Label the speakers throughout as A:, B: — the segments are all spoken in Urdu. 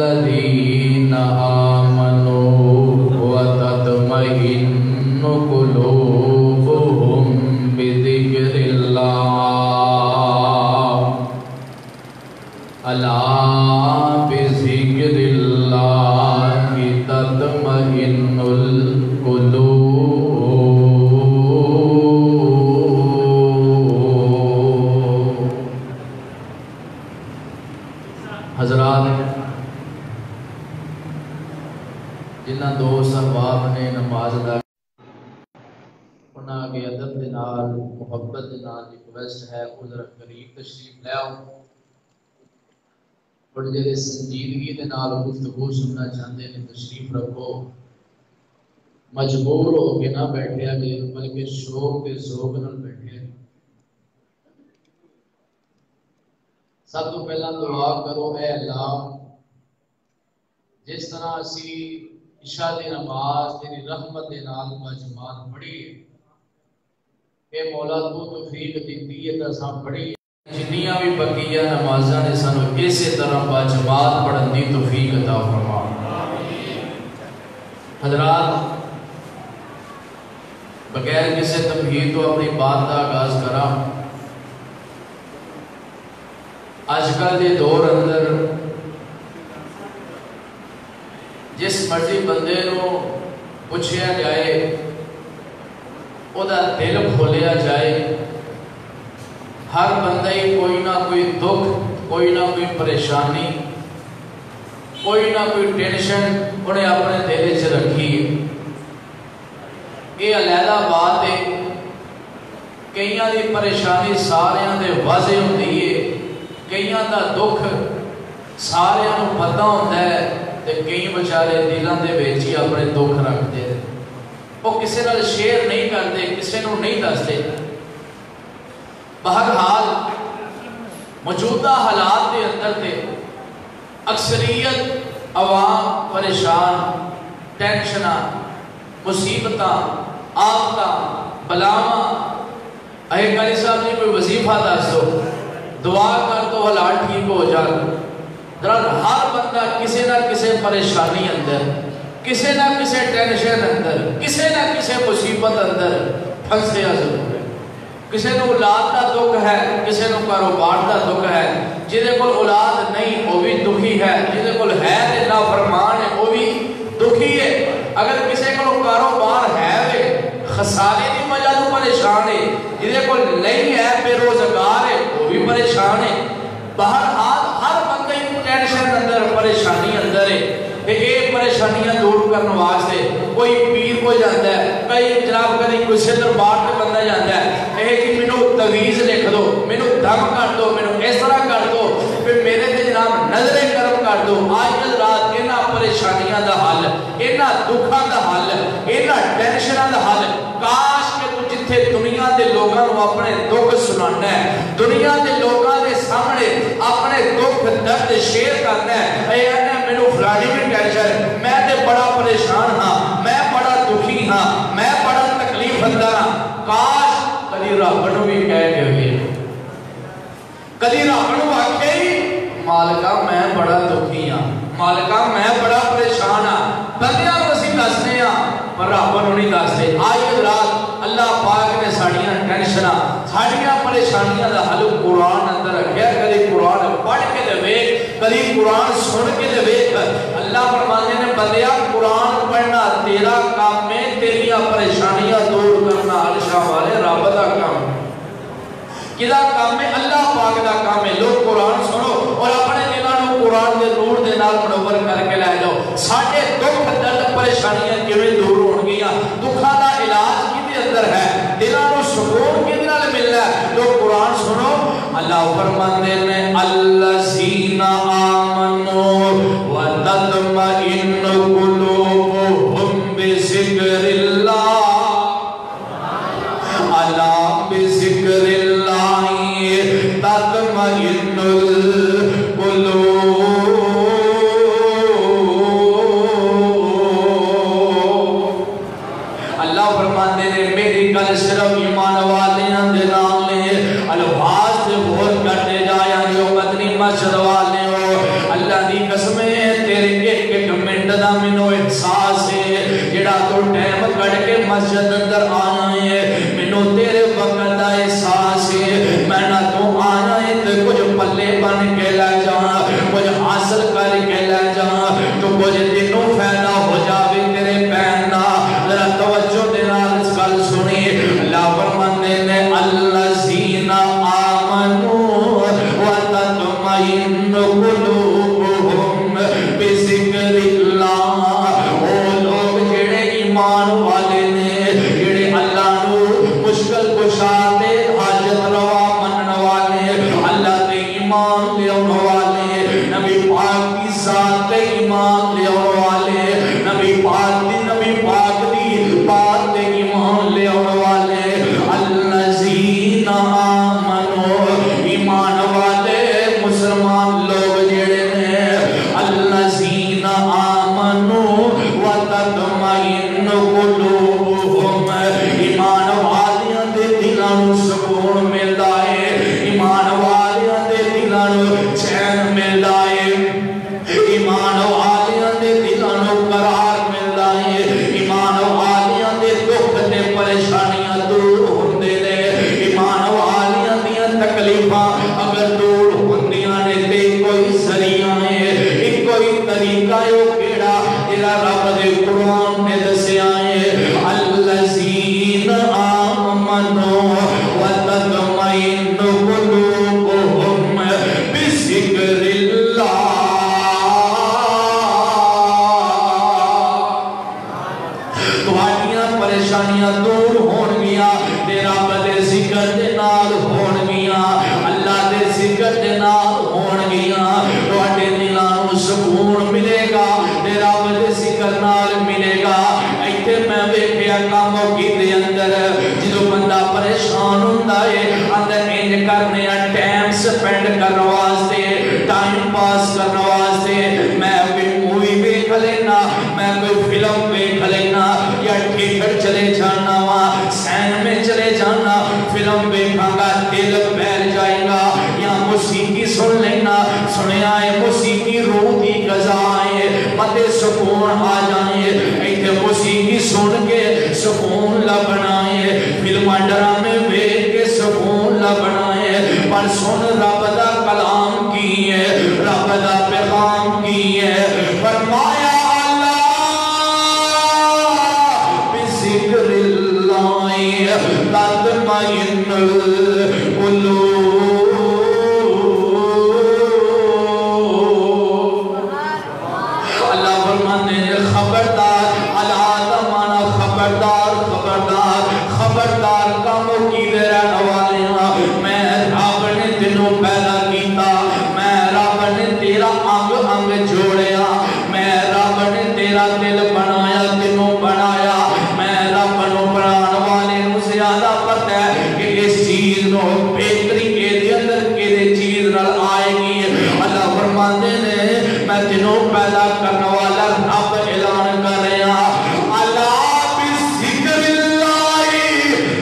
A: الذین آمنوا وتطمئن قلوبهم بذکر اللہ الا بذکر اللہ تطمئن القلوب۔ حضرات، جنہ دوست احباب نے نماز ادا انہاں کے ادب دے نال محبت دے نال ریکویسٹ ہے عذر قریب تشریف لے آؤ، اور جڑے سنجیدگی دے نال گفتگو سننا چاہتے ہیں تشریف رکھو، مجبور ہو کے نہ بیٹھے جے بلکہ شوق تے ذوق نال بیٹھے۔ سب تو پہلا دعا کرو، اے اللہ جس طرح اسی عشاء دی نماز تیری رحمت دے نال باجماعت پڑھی اے مولا تو توفیق دیتی ہے تا سا پڑھی، جنیاں بھی بقیہ نمازاں نے سانو اسی طرح باجماعت پڑھن دی توفیق عطا فرما۔ حضرات، بغیر کسی تمہید تو اپنی بات کا آغاز کرا۔ آج کل دے دور اندر جس مرضی بندے نو پوچھیا جائے، او دا دل کھولیا جائے، ہر بندہ ہی کوئی نہ کوئی دکھ، کوئی نہ کوئی پریشانی، کوئی نہ کوئی ٹینشن انہیں اپنے دل وچ رکھی ہے۔ یہ علیحدہ بات ہے، کئیاں دی پریشانی ساریاں دے واضح ہوندی ہے، کئیاں دا دکھ ساریاں نو پتہ ہوندا ہے، تے کئی بچارے دلاں دے وچ ہی اپنے دکھ رکھتے ہیں، وہ کسی نال شیئر نہیں کرتے، کسی نو نہیں دستے۔ بہرحال موجودہ حالات کے اندر تے اکثریت عوام پریشان، ٹینشناں، مصیبتاں، آفتاں، بلاواں۔ اے قاری صاحب جی کوئی وظیفہ دس دو، دعا کر دو حالات ٹھیک ہو جائے۔ ہر بندہ کسی نہ کسی پریشانی اندر، کسی نہ کسی ٹینشن اندر، کسی نہ کسی مصیبت اندر پھنسیا ضرور ہے۔ کسی نو اولاد دا دکھ ہے، کسی نو کاروبار دا دکھ ہے، جہدے کول اولاد نہیں وہ بھی دکھی ہے، جہدے کول ہے تے نافرمان ہے وہ بھی دکھی ہے۔ اگر کسی کول کاروبار ہے وے خسارے دی وجہ تو پریشان ہے، جہدے کول نہیں ہے بے روزگار ہے وہ بھی پریشان ہے۔ بہرحال ہر بندے ٹینشن اندر، پریشانی اندر ہے۔ یہ پریشانیاں دور کرنے واسطے کوئی پیر کو جاتا ہے، کئی جناب کدی کسی دربار تے بندہ جاتا ہے، اے جی مینو تویز لکھ دو، مینو دم کر دو، مینو اس طرح کر دو، پھر میرے تے جناب نظر کرم کر دو۔ آج رات انہاں پریشانیاں دا حل، انہاں دکھاں دا حل، انہاں ٹینشناں دا حل، کاش کہ تو جتھے دنیا دے لوگاں نو اپنے دکھ سنانا ہے، دنیا دے لوگاں دے سامنے اپنے دکھ درد شیئر کرنا ہے، اے انہیں مینو فلانی بھی ٹینشن، میں تے بڑا پریشان ہاں، میں بڑا دکھی ہاں، میں بڑا تکلیف اندر ہاں۔ کاش کدی رب نو بھی کہہ کے ہوئے، کدی رب نو آکھے مالکا میں بڑا دکھی ہاں، مالکا میں بڑا پریشان ہاں، بندیاں کو اسی دسنے ہاں پر رب نو نہیں دستے۔ آج رات اللہ پاک نے ساڑیاں ٹینشناں، ساڑیاں پریشانیاں دا حل قرآن اندر رکھیا۔ کدی قرآن پڑھ کے دے ویکھ، کدی قرآن سن کے دے ویکھ۔ اللہ فرماتے ہیں بندیا قرآن پڑھنا تیرا کام ہے، تیریاں پریشانیاں دور کرنا عرشاں والے رب دا کام ہے۔ کدا کام ہے؟ اللہ پاک دا کام ہے۔ لوگ قرآن سنو اور اپنے دلوں کو قرآن دے نور دے نال منور کر کے لے جاؤ۔ ساڈے دکھ درد پریشانیاں کیویں دور ہون گیاں؟ دکھاں دا علاج کدے اندر ہے؟ دلوں کو سکون کدے نال ملنا ہے؟ لوگ قرآن سنو۔ اللہ فرماندے نے الذین آمنوا وتطمئن قلوبهم بذکر اللہ الا بذکر اللہ تطمئن القلوب۔ اللہ فرماتے ہیں میری گل صرف ایمان والیاں دے نام لے، الفاظ سے غور کرتے جایا جو مدنی مسجد والے ہو، اللہ دی قسمیں تیرے تو ٹائم کٹ کے مسجد اندر آنا ہے مینوں تیرے وقت دا احساس ہے میں نہ تو آنا ہے تے کچھ پلے بن کے لے جانا کچھ حاصل کر کے لے جانا تو کچھ دنوں فائدہ ہو جاوے تیرے بہن دا ذرا توجہ دے نال اس گل سنی اللہ فرماندے نے الذین آمنوا وتطمئن قلوبهم بذکر اللہ او لوگ جڑے ایمان والے نے جڑے اللہ نو مشکل کشا تے حاجت روا منن والے اللہ تے ایمان لے آن والے نبی پاک کی ذات تے ایمان لے آن والے نبی پاک دی بات تے ایمان لے آن والے الذین آمنوا ایمان والے مسلمان لوگ جڑے نے الذین آمنوا وتطمئن قلوبهم ایمان والیاں دے دلاں نوں سکون ملدا ہے ایمان والیاں دے دلاں نوں چین ملدا ہے ایمان والیاں دے دلاں نوں قرار ملدا ہے ایمان والیاں دے دکھ تے پریشانیاں دور ہوندے نے ایمان والیاں دیاں تکلیفاں اگر دور ہوندیاں نے تے کوئی ذریعہ ہے ایک کوئی طریقہ ہے وہ کیڑا تیرا رب دے قرآن نے دسیا ہے الذین آمنوا وتطمئن قلوبهم بذکر اللہ تہاڈیاں پریشانیاں دور ہون گیاں تے رب دے ذکر دے نال ہون گیاں اللہ دے ذکر دے نال ہون گیاں تہاڈے دلاں نوں سکون ملے گا تے رب دے ذکر نال ملے گا ایتھے میں ویکھیا کام کیتے اندر جدوں بندہ پریشان ہوندا ہے اندر انج کرنے ٹائم سپینڈ کرن واسطے ٹائم پاس کرن واسطے میں کوئی مووی ویکھ لینا میں کوئی فلم ویکھ لینا یا تھیٹر چلے جانا وا سین میں چلے جانا فلم ویکھاں گا دل بہل جائے گا یا موسیقی سن لینا سنیا ہے موسیقی روح کی غذا ہے متے سکون آ جائے ایتھے موسیقی سن کے سکون لبنا ہے فلماں ڈرامے ویکھ کے سکون لبنا ہے پر سن رب دا کلام کی ہے رب دا پیغام کی ہے فرمایا بذکر اللہ تطمئن القلوب اللہ فرماتے ہیں خبردار علامہ خبردار خبردار خبردار کاموں کی دے رہنے والے ہیں میں رب نے تینوں پیدا کیتا میں رب نے تیرا انگ انگ جوڑیا میں رب نے تیرا دل بنایا تینوں بنایا میں رب نو بنان والے نو زیادہ پتہ ہے کہ اس چیز نو بہتری کے دے اندر کے دے چیز نال آئے گی اللہ فرماتے ہیں میں تینوں پیدا کرنے والا رب اعلان کر رہا اللہ بذکر اللہ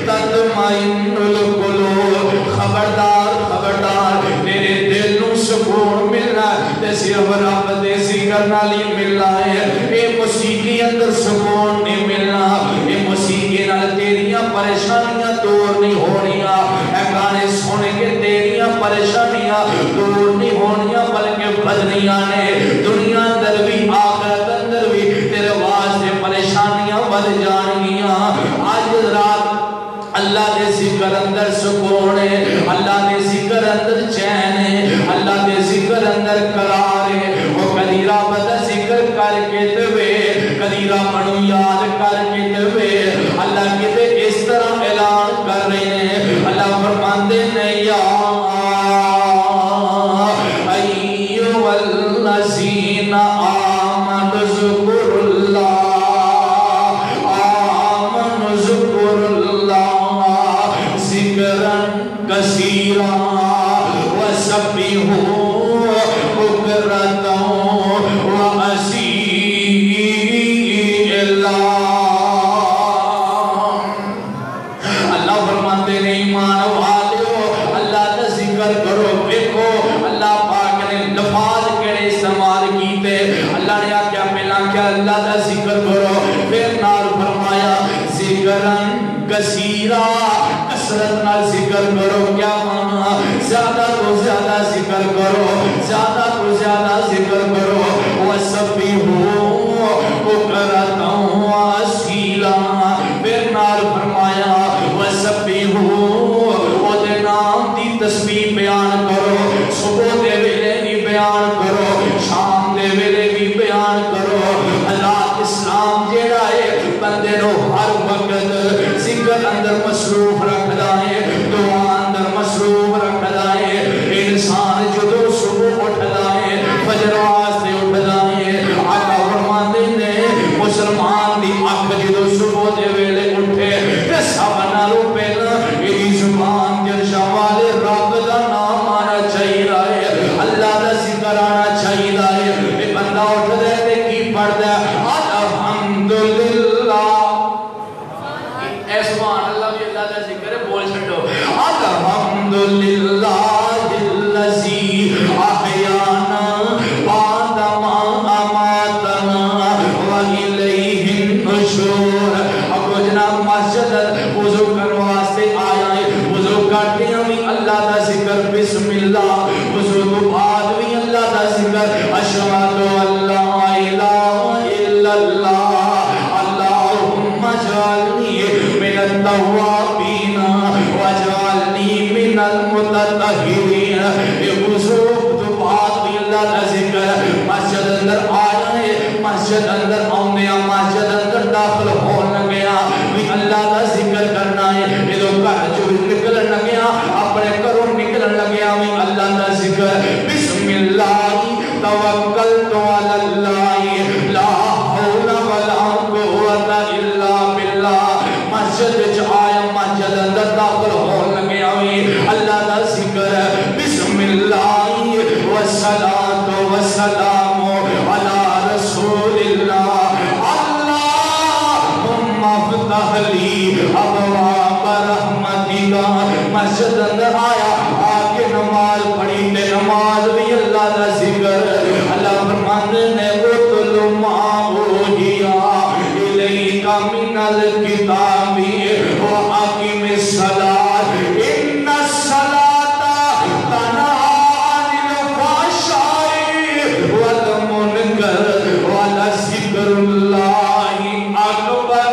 A: تطمئن القلوب خبردار خبردار تیرے دل نو سکون ملنا تے صرف رب دے ذکر نال ہی ملنا ہے اے موسیقی اندر سکون نہیں ملنا اے موسیقی نال تیریاں پریشانیاں دور نہیں ہونیاں اے گانے سن کے تیریاں پریشانیاں دور نہیں ہونیاں بلکہ بدنیاں نے دنیا اندر بھی آخرت اندر بھی تیرے واسطے پریشانیاں بد جان گیاں آج رات اللہ دے ذکر اندر سکون ہے اللہ دے ذکر اندر چین ہے اللہ دے ذکر اندر قرار ہے وہ کدی رب دا ذکر کر کے دوے کدی رب نو یاد کر کے دوے اللہ کتے اس طرح اعلان کر رہے ہیں اللہ فرماندے نے یا ایھا الذین آمنوا اذکروا اللہ ذکرا کثیرا وسبحوہ بکرۃ وأصیلا اللہ فرماتے ہیں ایمان والو اللہ کا ذکر کرو دیکھو اللہ پاک نے لفظ کیڑے استعمال کیتے اللہ نے کیا پہلا کیا اللہ کا ذکر کرو پھر نال ذکرن کثیرا کثرت نال ذکر کرو. کیا مانا؟ زیادہ تو زیادہ ذکر کرو, زیادہ تو زیادہ ذکر کرو. وَسَبِّحُوهُ بُكْرَةً وَأَصِيلًا. پھر نال فرمایا وَسَبِّحُوهُ او دے نام دی تسبیح بیان کرو. صبح دے ویلے بھی بیان کرو, شام دے ویلے بھی بیان کرو. اللہ اسلام جیڑا ہے بندے نو ہر وقت ذکر اندر مصروف رکھدا ہے, دعا اندر مصروف رکھدا ہے. انسان جدو صبح اٹھدا ہے, فجر واسطے اٹھدا ہے, آقا فرماندے نے مسلمان دی اکھ جدو صبح دے ویلے اٹھے تے سب نالوں پہلا ایدی زبان جرشا والے رب دا نام آنا چاہیے, اللہ دا ذکر آنا چاہیے. اے بندہ اٹھ دے تے کی پڑھ دے الحمدللہ. اے سبحان اللہ بھی اللہ دا ذکر ہے, بول چھڑو الحمدللہ الذی احیانا بعد ما اماتنا والیہ النشور. اب جناب مسجد وضو کرنے واسطے آیا ہے, وضو کرتے ہیں اللہ دا ذکر بسم اللہ, وضو تو بعد بھی اللہ دا ذکر اشہد اللہ الہ الا اللہ اللہم اجعلنی من التوابین واجعلنی من المتطہرین. یہ وضو تو بعد بھی اللہ دا ذکر. مسجد اندر آیا ہے, مسجد اندر آنے مسجد اندر داخل ہونا گیا بھی اللہ دا ذکر کرنا ہے. یہ لوگ گھر جو نکلن لگیا اپنے گھروں نکلن لگیا بھی اللہ دا ذکر. بسم اللہ توکلت علی اللہ لا حول ولا قوت الا باللہ. مسجد آیا مسجد اندر داخل ہونا گیا بھی اللہ دا ذکر. بسم اللہ والصلاة والسلام علی رسول اللہ اللہم افتح لی ابواب رحمتک. مسجد اندر آیا آگے نماز پڑھی تے نماز بھی اللہ دا ذکر. اللہ فرماندے نے اتل ما اوحیا الیک من الکتاب واقم الصلاۃ ان الصلاۃ تنہی عن الفحشاء والمنکر ولذکر اللہ اکبر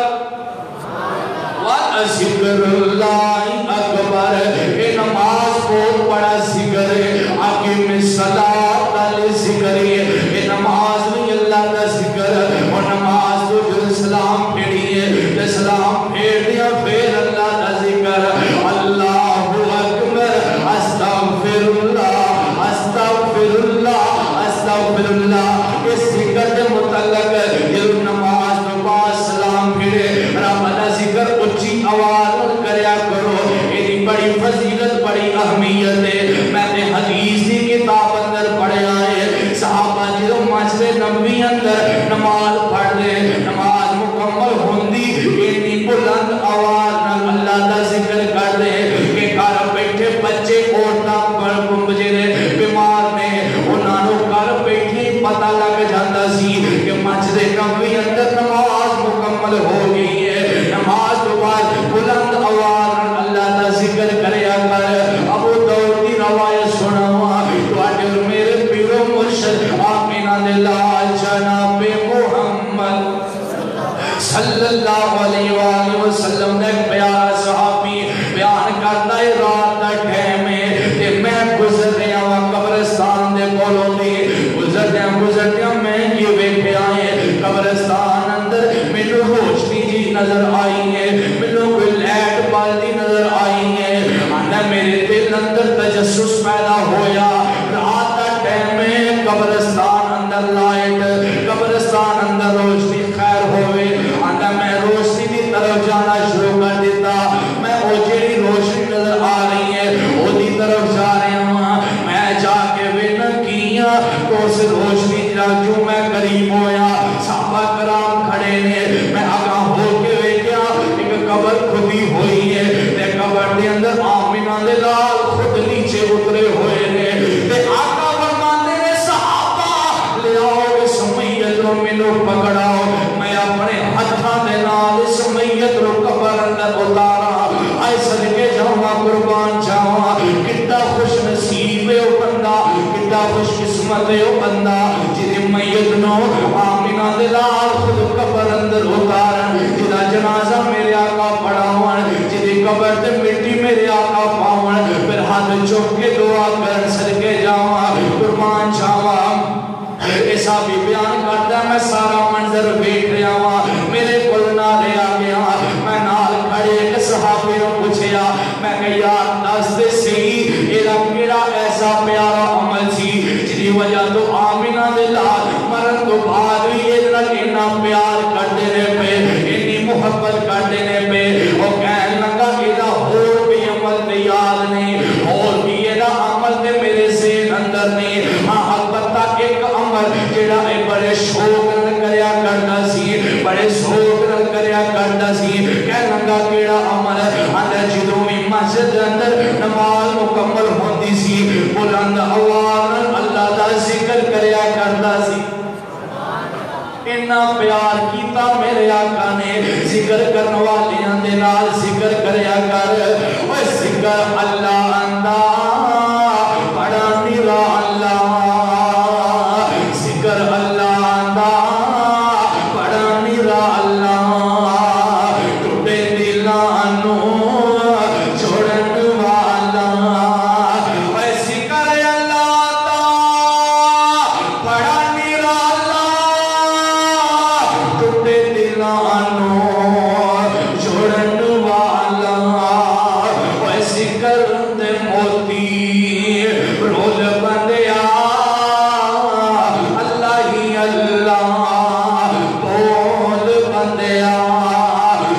A: ولذکر اللہ اکبر. اے نماز بہت بڑا ذکر ہے. اقیم الصلاۃ علی ذکر ہے. اے نماز بھی اللہ کا ذکر. اور نماز تو جو سلام پھیڑی ہے, سلام پھیڑ دیا پھر اللہ کا ذکر. اللہ اکبر استغفر اللہ استغفر اللہ استغفر اللہ. اس ذکر کے متعلق یہ نماز تو بعد سلام پھیڑے رب کا ذکر اچھی آواز کریا کرو. یہ بڑی فضیلت بڑی اہمیت ہے. میں نے حدیث کی کتاب اندر پڑھا ہے صحابہ جدو مسجد نبوی اندر نماز پڑھ دے نماز مکمل ہوندی اتنی بلند آواز نال اللہ دا ذکر کر دے کہ گھر بیٹھے بچے عورتاں پر گنبجے نے بیمار نے انہاں نوں گھر بیٹھے پتہ لگ جاندا سی کہ مسجد نبوی اندر نماز مکمل ہو گئی ہے. نماز تو بعد بلند آواز نال اللہ دا ذکر کریا کر. ابو داؤد دی روایت سناواں تواڈے اور میرے پیر و مرشد آمینہ دے لال جناب محمد صلی اللہ علیہ وآلہ وسلم نے پیارا صحابی بیان کرتا ہے رات دا ٹائم ہے تے میں گزر رہا ہوں قبرستان دے کولوں دی. گزرتے میں یہ ویکھیا ہے قبرستان اندر مینوں روشنی جی نظر آئی ہے, مینوں کوئی لائٹ بالدی نظر آئی ہے. آندا میرے دل اندر تجسس پیدا ہویا رات دا ٹائم ہے قبرستان اندر لائٹ قبرستان اندر روشنی خیر ہوئے. آندا میں روشنی دی طرف جانا شروع کر دیتا. میں وہ جیڑی روشنی نظر آ رہی ہے وہ دی طرف جا رہا ہوں. میں جا کے ویکھن کیا تو اس روشنی جو میں قریب ہویا صحابہ کرام کھڑے نے. میں آگاہ ہو کے ویکھیا ایک قبر کھدی ہوئی ہے تے قبر دے اندر آمینہ دے لال خود نیچے اترے ہوئے نے. تے آقا فرماندے نے صحابہ لے آؤ اس میت نو مینوں پکڑاؤ. میں اپنے ہتھاں دے نال اس میت نو قبر قربان جاواں کتا خوش نصیب ہے او بندہ کتا خوش قسمت ہے او بندہ جدی میت نو آمینہ دے لال خود قبر اندر اتارن جدا جنازہ میرے آقا پڑھاون جدی قبر تے مٹی میرے آقا پاون پھر ہاتھ چوک کے دعا کرن صدقے جاواں قربان جاواں ایسا بھی بیان کرتا میں سارا منظر بیٹھ رہا ہوں میرے کل نالے آگیا میں نال کھڑے ایک صحابی نے پوچھیا میں کہ یار دس دے صحیح ایرا کیڑا ایسا پیارا عمل سی جدی وجہ تو آمینہ دے لال مرن تو بعد بھی ایدنا اینا پیار کر دینے پہ انی محبت کر دینے پہ اور کہنے لگا ایدہ اور بھی عمل دے یاد نہیں اور بھی ایدہ عمل دے میرے ذہن اندر نہیں ہاں البتہ ایک عمل جڑا اے بڑے شوق نہ کریا کرتا سی بڑے شوق نہ کریا کرتا سی کہنے لگا کیڑا عمل اندر جدوں بھی مسجد اندر نماز مکمل ہوندی سی بلند آواز اللہ دا ذکر کریا کرتا سی اتنا پیار کیتا میرے آقا نے ذکر کرنے والیاں دے نال ذکر کریا کر وہ ذکر اللہ اندہ بڑا نیرا اللہ ذکر اللہ اندہ بڑا نیرا اللہ ٹوٹے دلانو چھوڑن والا وہ ذکر اللہ دا بڑا نیرا ٹوٹے دلانو چھوڑن والا وہ ذکر دے موتی رول بندیا اللہ ہی اللہ بول بندیا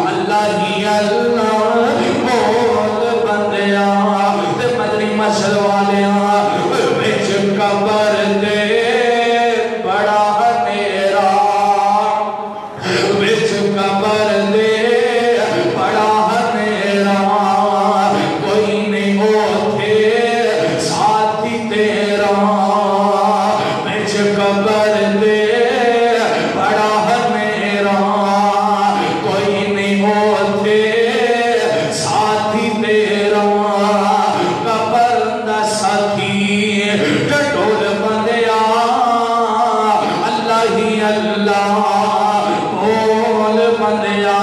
A: اللہ ہی اللہ بول بندیا تے مدنی مشہد والیاں بچ قبر دے بڑا نیرا بچ قبر دے بڑا نیرا کوئی نہیں ہوتے ساتھی تیرا بچ قبر دے بڑا نیرا کوئی نہیں ہوتے ساتھی تیرا قبر دا ساتھی ٹٹول بندیا اللہ ہی اللہ بول بندیا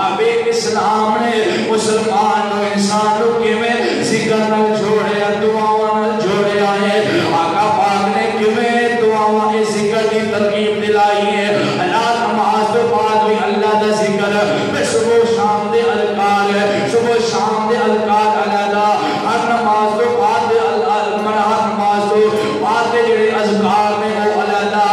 A: اب ایک اسلام نے مسلمان و انسان کے میں ذکر نہ جوڑیا دعاواں نہ جوڑیا ہے آقا پاک نے کیویں دعاواں اس ذکر کی ترغیب دلائی ہے اللہ نماز تو بعد بھی اللہ دا ذکر پھر صبح شام دے اذکار صبح شام دے اذکار علیحدہ ہر نماز تو بعد ہر نماز تو بعد جڑے اذکار نے وہ علیحدہ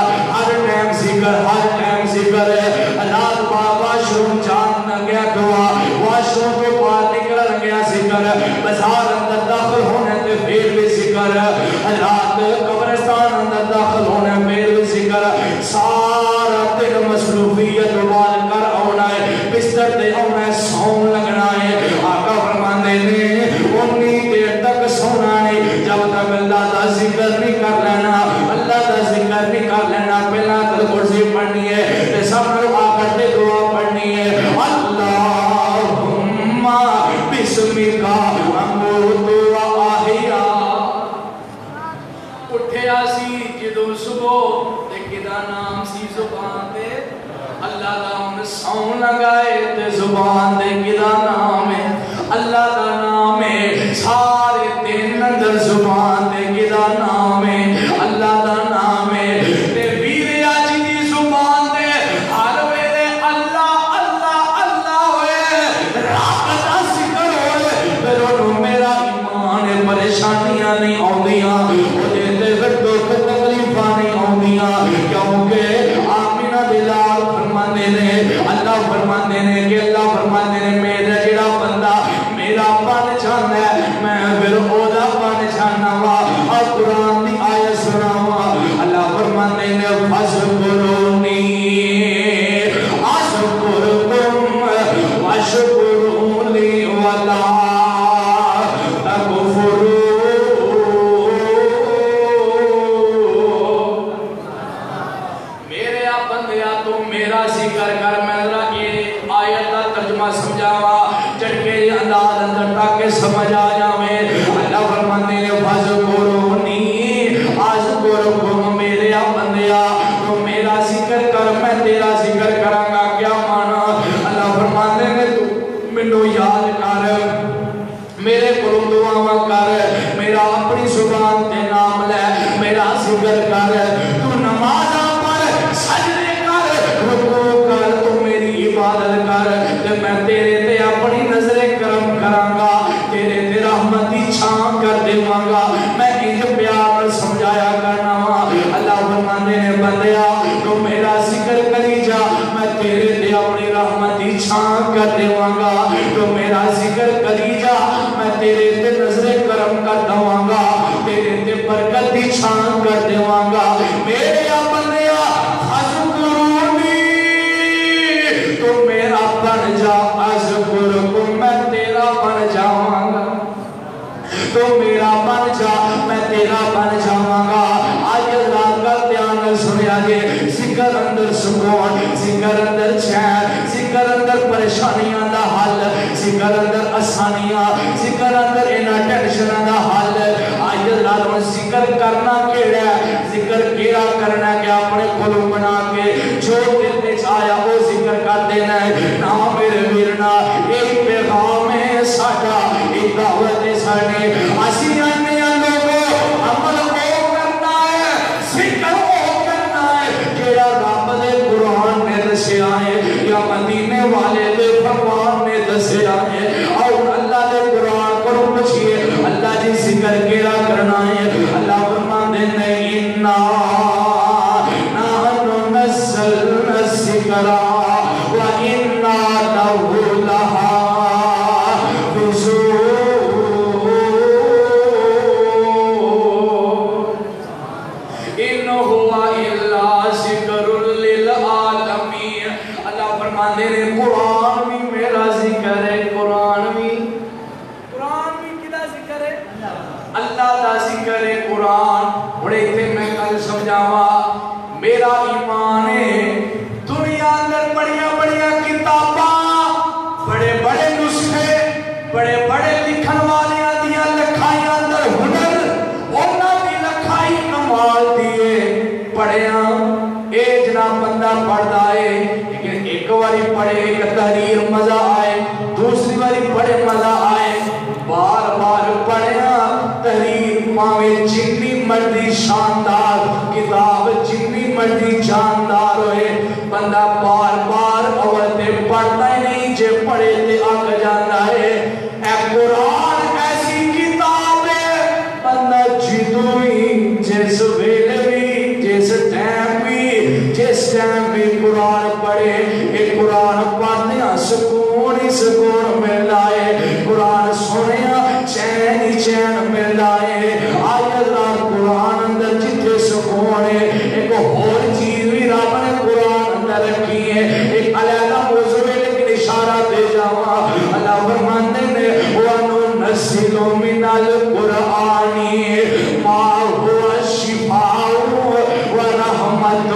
A: ہر ٹائم ذکر ہے اللہ بابا شروع جان نہ گیا دعا واشوں تو بعد نکل گیا ذکر بازار اندر داخل ہونے تے پھر بھی ذکر اللہ قبرستان اندر داخل ہونے پھر بھی ذکر سارا دن مصروفیت وال کر آنا ہے بستر دے آنا ہے سون لگنا ہے آقا فرماندے نے انی دیر تک سونا نہیں جب تک اللہ دا ذکر نہیں کر لینا اللہ دا ذکر نہیں کر لینا پہلا تل کرسی پڑھنی ہے تے سب لوگ آکر دے دعا پڑھنی ہے اللہم بسمک اموت و احیا اٹھیا سی جدو صبح دیکھے دا نام سی زبان دے اللہ دا ہم سون لگائے تے زبان دے کدا نام ہے اللہ دا نام ہے سارے دن اندر زبان دے کدا نام ہے اللہ دا نام ہے تے ویرے آج دی زبان دے ہر ویلے اللہ اللہ اللہ ہوئے رات دا ذکر ہوئے پھر انہوں میرا ایمان پریشانیاں نہیں آؤندیاں مجھے تے پھر دکھ تکلیفاں نہیں آؤندیاں کیونکہ آمینہ دلال فرماندے نے اللہ فرماندے نے کہ اللہ فرماندے نے میرا جڑا بندہ میرا بن جانا ہے میں پھر اودا بن جانا وا اور قرآن دی آیت سناوا اللہ فرماندے نے فذکرونی اذکرکم واشکروا لی ولا تکفروا میرے بندیا تو میرا ذکر کر میں ذرا یہ آیت کا ترجمہ سمجھاوا چڑھ کے میرے انداز اندر تاکہ سمجھ آ جاوے اللہ فرماتے ہیں فذکرونی اذکرکم میرے بندیا تو میرا ذکر کر میں تیرا ذکر کراں گا کیا مانا اللہ فرماتے ہیں تو مینوں یاد کر میرے کو دعا کر میرا اپنی زبان تے نام لے میرا ذکر کر تو نماز پڑھ سجدے کر رکوع کر تو میری عبادت کر تے میں تیرے تے اپنی نظر کرم کراں گا تیرے تے رحمت دی چھاں کر دیواں گا میں انج پیار سمجھایا کرنا وا اللہ فرماندے نے بندیا تو میرا ذکر کری جا میں تیرے تے اپنی رحمت دی چھاں کر دیواں گا تو میرا ذکر کری جا میں تیرے تے نظر کرم کر دواں گا تیرے تے برکت دی چھاں کر دیواں گا میرے بندیا فذکرونی تو میرا بن جا اذکرکم میں تیرا بن جاواں گا تو میرا بن جا میں تیرا بن جاواں گا آج رات کا دھیان سنیا جے ذکر اندر سکون ذکر اندر چین ذکر اندر پریشانیاں دا حل ذکر اندر آسانیاں ذکر اندر انہاں ٹینشناں دا حل آج رات میں ذکر کرنا کیڑا ہے ذکر کیڑا کرنا کہ اپنے قلوب بنا کے جو دل وچ آیا وہ ذکر کر دینا ہے نا میرے ویرنا ایک پیغام ہے ساڈا ایک دعوت ہے ساڈی اسی آنے لوگوں عمل وہ کرنا ہے ذکر وہ کرنا ہے جیڑا رب دے قرآن نے دسیا ہے یا مدینے والے دے فرمان نے دسیا ہے اور اللہ دے قرآن کو پوچھئے اللہ جی ذکر کیڑا کرنا ہے اللہ فرماندے نے انا نحن نزلنا الذکر وانا لہ لحافظون ان ہوا الا ذکر للعالمین اللہ فرماندے نے قرآن بھی میرا ذکر ہے قرآن بھی کدا ذکر ہے اللہ دا ذکر ہے قرآن بڑے تھے میں کل سمجھاوا میرا ایمان ہے دنیا اندر بڑیاں بڑیاں کتاباں بڑے بڑے نسخے بڑے بڑے لکھن والیاں دیاں لکھائیاں اندر ہنر اونا دی لکھائی کمال دیئے پڑھیاں اے جناب بندہ پڑھدا ہے لیکن ایک واری پڑھے ایک تحریر مزہ آئے دوسری واری پڑھے مزہ آئے بار بار پڑھیاں تحریر پاوے جتنی مرضی شاندار کتاب جتنی مرضی جاندار ہوئے بندہ بار بار اولتے پڑھتا ہی نہیں جے پڑھے تے آگ جانا ہے اے قرآن ایسی کتاب ہے بندہ جدوئی جس ویلے بھی جس ٹائم بھی قرآن پڑھے اے قرآن پڑھنے سکون ہی سکون مل آئے قرآن سنیا چین ہی چین مل آئے آج اللہ قرآن اندر جتنے سکون ہے ایک اور چیز بھی رب نے قرآن اندر رکھی ہے ایک علیحدہ موضوع ہے لیکن اشارہ دے جاوا اللہ فرماندے نے وَنُنَزِّلُ مِنَ الْقُرْآنِ مَا هُوَ شِفَاءٌ وَرَحْمَةٌ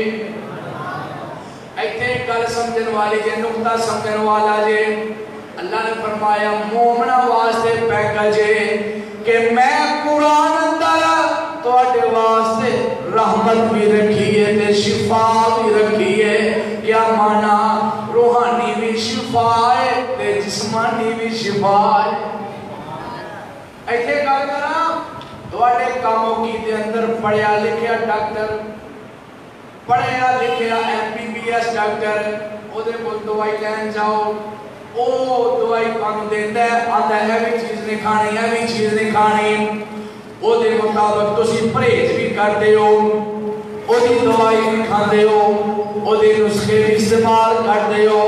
A: لِّلْمُؤْمِنِينَ ایتھے گل سمجھن والی جے نقطہ سمجھن والا جے اللہ نے فرمایا مومنہ واسطے پیکج ہے کہ میں قرآن اندر تواڈے واسطے رحمت بھی رکھی ہے تے شفا بھی رکھی ہے کیا مانا روحانی بھی شفا ہے تے جسمانی بھی شفا ہے ایتھے گل کراں تواڈے کاموں کی دے اندر پڑھیا لکھیا ڈاکٹر پڑھیا لکھیا MBBS ڈاکٹر او دے کول دوائی لین جاؤ او دوائی کانوں دیندا ہے آندا ہے بھی چیز نہیں کھانی ہے بھی چیز نہیں کھانی او دے مطابق تسی پرہیز بھی کردے ہو او دی دوائی بھی کھاندے ہو او دے نسخے بھی استعمال کردے ہو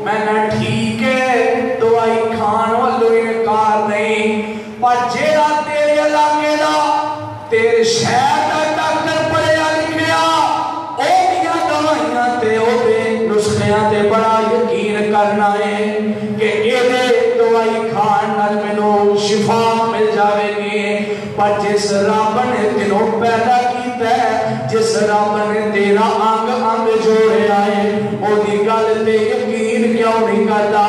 A: میں نہ ٹھیک ہے دوائی کھان والو انکار نہیں پر جیڑا تیرے علاقے دا تیرے شہر دا ڈاکٹر پڑھیا لکھیا او دیاں دوائیاں تے او دے نسخیاں تے بڑا یقین کرنا ہے کہ ایدے دوائی کھان نال مینوں شفا مل جاوے گی پر جس رب نے تینوں پیدا کیتا ہے جس رب نے تیرا انگ انگ جوڑیا ہے او دی گل تے یقین کیوں نہیں کردا؟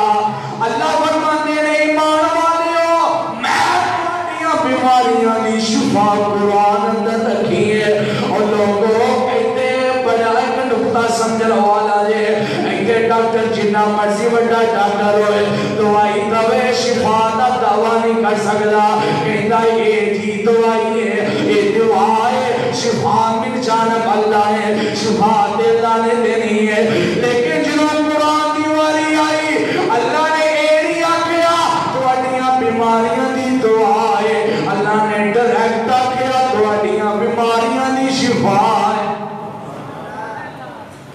A: اللہ فرماتے ہیں ایمان والیو میں تہاڈیاں بیماریاں دی شفا قرآن اندر رکھی ہے۔ اور لوگوں ایتے بڑا ایک نقطہ سمجھن والا جے ایتے ڈاکٹر جنہ مرضی بڑا ڈاکٹر ہوئے دوائی دوے شفا دا دعویٰ نہیں کر سکتا، کہتا یہ جی دوائی ہے یہ دعا ہے شفا من جانب اللہ ہے، شفا اللہ نے دینی ہے۔ لیکن جنہوں قرآن دی واری آئی اللہ نے ایڑی آکھیا تواڈیاں بیماریاں دی دعا ہے، اللہ نے ڈائریکٹ آکھیا تواڈیاں بیماریاں دی شفا ہے۔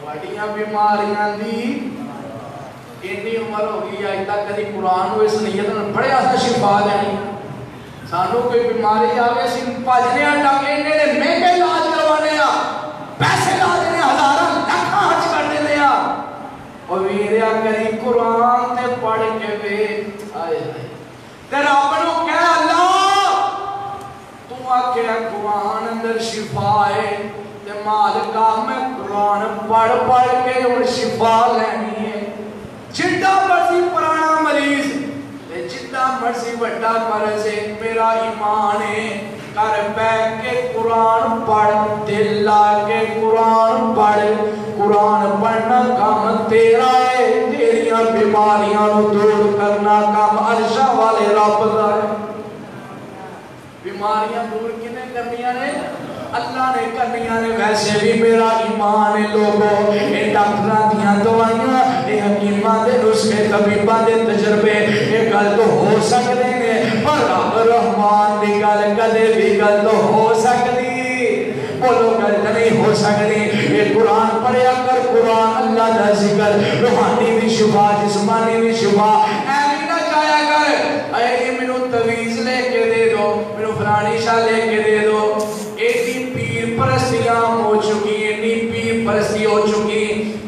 A: تواڈیاں بیماریاں دی اتنی عمر ہو گئی آج تک کدی قرآن کو اس نیت میں پڑھیا سا شفا دینی، سانو کوئی بیماری آگے سی بھجنے ڈاکے انہیں نے مہنگے علاج کروانے پیسے لا دینے ہزاراں لاکھاں خرچ کر دینے اور ویریا کری قرآن تے پڑھ کے وے آئے تے رب نو کہہ اللہ تو آکے قرآن اندر شفا ہے تے مالکا میں قرآن پڑھ پڑھ کے اور شفا لینی ہے۔ جتنا مرضی پرانا مریض جتنا مرضی بڑا مرض ہے میرا ایمان ہے کر بیٹھ کے قرآن پڑھ دل لا کے قرآن پڑھ، قرآن پڑھنا کام تیرا ہے، تیریاں بیماریاں نو دور کرنا کام عرشہ والے رب دا ہے۔ بیماریاں دور کنے کرنیاں نے؟ اللہ نے کرنیاں نے۔ ویسے بھی میرا ایمان ہے لوگوں اے ڈاکٹراں دیاں دوائیاں اے حکیماں دے نسخے طبیباں دے تجربے اے گل تو ہو سکتے ہیں پر رب رحمان دی گل کدے بھی گل تو ہو سکتی، بولو گل نہیں ہو سکتی۔ اے قرآن پڑھیا کر، قرآن اللہ دا ذکر، روحانی بھی شفا جسمانی بھی شفا، ایویں نہ جایا کر اے مینوں تویز لے کے دے دو، مینوں فلانی شاہ لے کے دے دو۔ ایڈی پیر پرستیاں ہو چکی، ایڈی پیر پرستی ہو چکی۔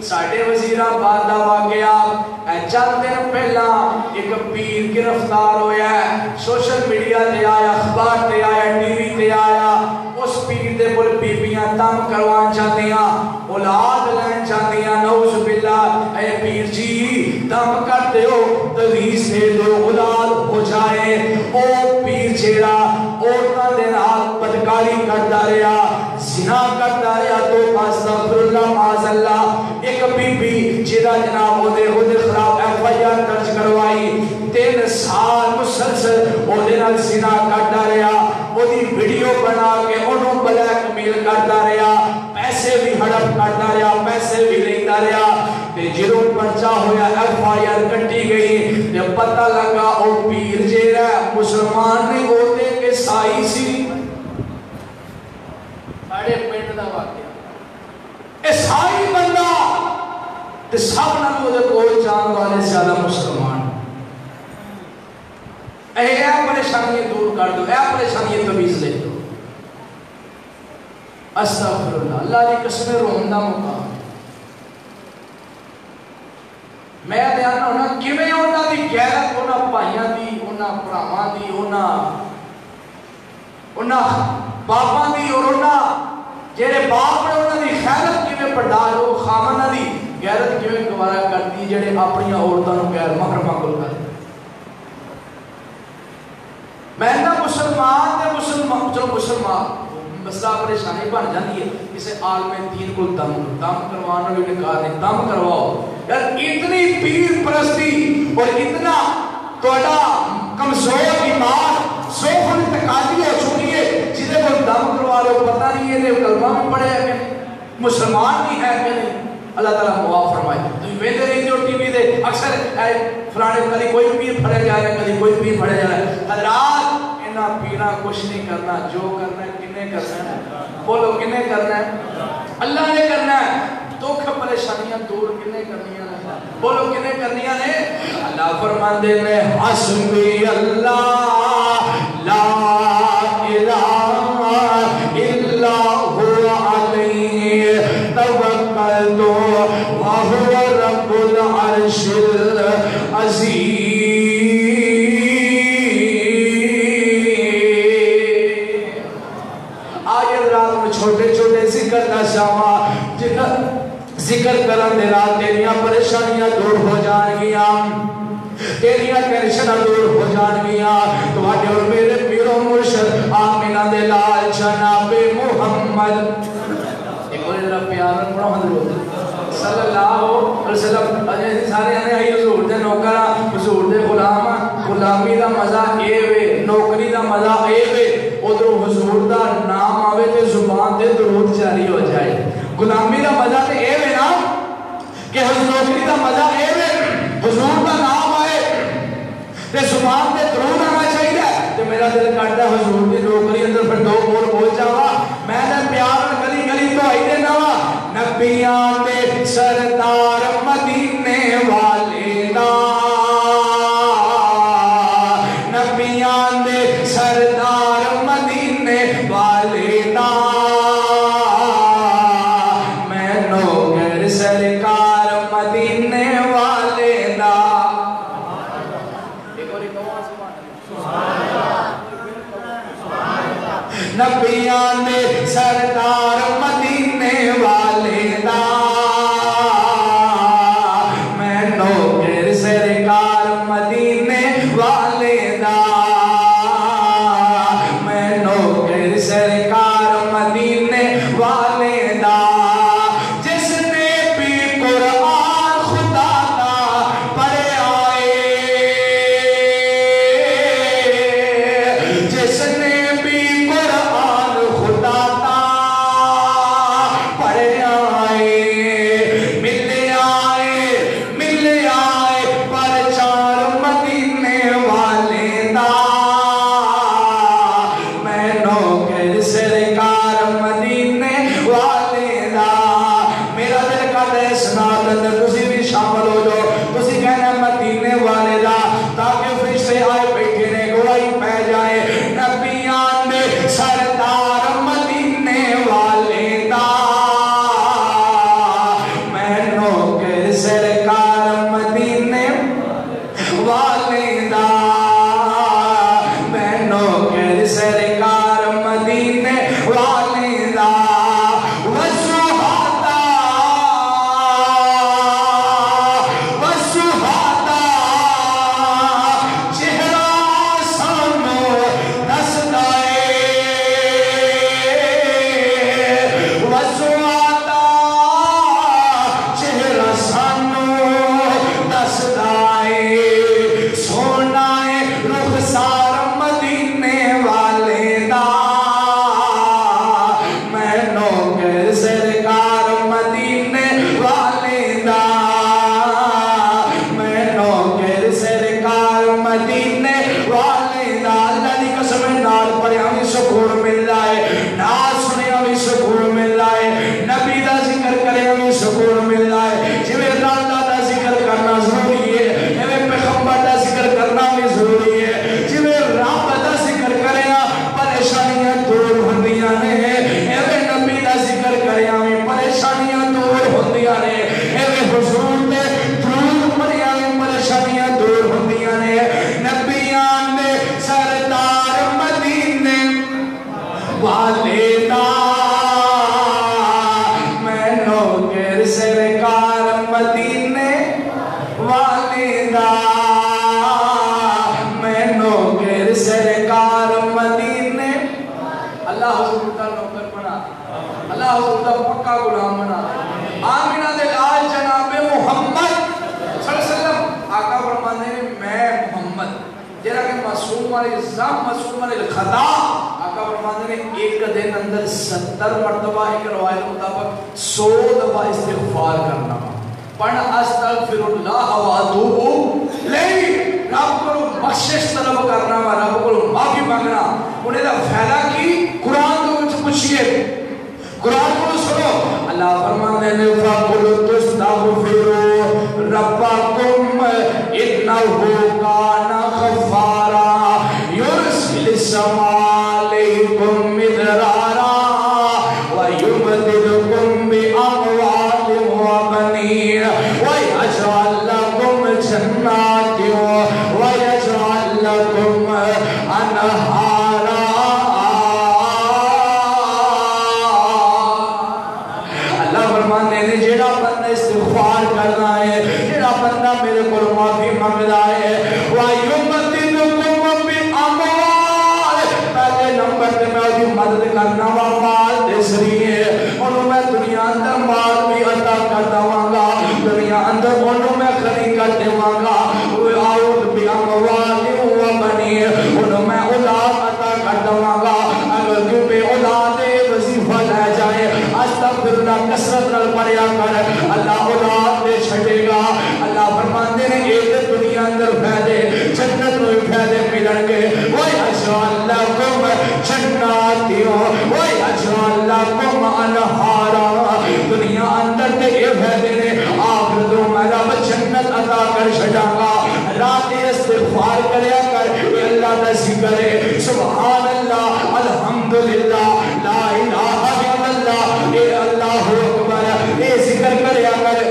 A: ساڑھے وزیرآباد دا واقعہ چند دن پہلا ایک پیر گرفتار ہویا ہے، سوشل میڈیا تے آیا، اخبار تے آیا، ٹی وی تے آیا۔ اس پیر دے بول بیبیاں دم کروان چاہتیاں، اولاد لین چاہتیاں، نعوذ باللہ۔ اے پیر جی دم کر دیو، تویز دے دیو، اولاد ہو جائے۔ او پیر جیڑا عورتاں دے نال بدکاری کرتا رہا، زنا کرتا رہا، تو استغفر اللہ معاذ اللہ۔ ایک بی بی جیڑا جناب دے خلاف ایف آئی آر درج کروائی، 3 سال مسلسل دے نال زنا کرتا رہا، دی ویڈیو بنا کے انہوں بلیک میل کرتا رہا، پیسے بھی ہڑپ کرتا رہا، پیسے بھی لیتا رہا۔ جدوں پرچہ ہویا ایف آئی آر کٹی گئی، جب پتہ لگا او پیر جیڑا مسلمان نہیں ہوتے کہ سائی سی۔ ساڑھے پنڈ دا واقعہ عیسائی بندہ تے سب نال دے کوئی جان والے زیادہ مسلمان۔ اے پریشانی دور کر دو، اے پریشانی تویز لے دو۔ استغفر اللہ، اللہ کی قسم روحن دا مقام۔ میں دیانا ہونا کیویں انہاں دی غیرت انہاں بھائیاں دی، انہاں بھراواں دی، انہاں باپاں دی اور انہاں جیڑے باپ نے انہاں دی غیرت کیویں برداشت ہو، خامناں دی غیرت کیویں گوارا کرتی جیڑے اپنی عورتاں نوں غیر محرماں کول کرتے۔ میں نہ مسلمان تے مسلمان چلو مسلمان مسئلہ پریشانی بن جاتی ہے کسی عالم دین کو دم کروانا بھی نکار نہیں، دم کرواؤ یار۔ اتنی پیر پرستی اور اتنا توڑا کمزور ایمان سوف انتقادی ہو چکی ہے جسے کو دم کروا رہے ہو پتہ نہیں ہے کلمہ بھی پڑھے ہے کہ مسلمان بھی ہے کہ نہیں۔ اللہ تعالیٰ معاف فرمائے۔ تو ویدے رہی جو ٹی وی دے اکثر فلانے کدی کوئی پیر پڑھے جا رہا ہے، کدی کوئی پیر پڑھے جا رہا ہے۔ حضرات انہاں پیرا کچھ نہیں کرنا، جو کرنا ہے کنے کرنا ہے؟ بولو کنے کرنا ہے؟ اللہ نے کرنا ہے۔ دکھ پریشانیاں دور کنے کرنیاں نے؟ بولو کنے کرنیاں نے؟ اللہ فرماندے میں حسبی اللہ لا الہ الا هو علیہ توکلت وهو رب العرش العظیم۔ چھوٹے چھوٹے ذکر کا ذکر کرن دے نال تیریاں پریشانیاں دور ہو جان گیا تیریاں ٹینشناں دور ہو جان گیا تواڈے اور میرے پیرو مرشد آمینہ دے لال جناب محمد ایک اور ذرا پیار نال پڑھو حضور صلی اللہ علیہ وسلم اجے سارے آنے آئی حضور دے نوکرا حضور دے غلام غلامی دا مزہ اے وے نوکری دا مزہ اے وے ادھر حضور دا نام آوے تے زبان تے درود جاری ہو جائے غلامی دا مزہ تے اے وے نا کہ حضور نوکری دا مزہ اے وے حضور دا نام آئے تے زبان تے درود آنا چاہیے تے میرا دل کرتا ہے حضور دی نوکری اندر پھر دو بول بول جاوا میں نے پیار گلی گلی تو آئی دے نوا نبیان دے سردار مدینے والے دا نبیان دے سردار مدینے والے دا میں نوکر سرکار مدینے والے دا نبیان دے سردار مدینے والے دا میں نوکر سرکار مدینے والے دا میں نوکر سرکار مدینے والے دا جس نے بھی قرآن خدا دا پڑھے آئے جس نے مرتبہ ایک روایت مطابق 100 دفعہ استغفار کرنا پڑھ استغفر اللہ واتوب الیہ رب کو بخشش طلب کرنا رب کو معافی مانگنا انہیں دا فائدہ کی قرآن کو کچھ پوچھئے قرآن کو سنو اللہ فرماتے ہیں فَقُلْ تُسْتَغْفِرُوا رَبَّكُمْ إِنَّهُ كَانَ غَفَّارًا يُرْسِلِ السَّمَاءَ عَلَيْكُمْ مِدْرَارًا وَيُمْدِدْكُمْ بِأَمْوَالٍ وَبَنِينَ وَيَجْعَلْ لَكُمْ جَنَّاتٍ وَيَجْعَلْ لَكُمْ أَنْهَارًا اللہ فرماتے ہیں جیڑا بندے جناتیوں وَيَجْعَلْ لَكُمْ أَنْهَارًا دنیا اندر تے یہ فائدے نے آخر دو میں رب جنت عطا کر چھڑا گا رات استغفار کریا کر اے اللہ دا ذکر ہے سبحان اللہ الحمدللہ لا الہ الا اللہ اے اللہ اکبر اے ذکر کریا کر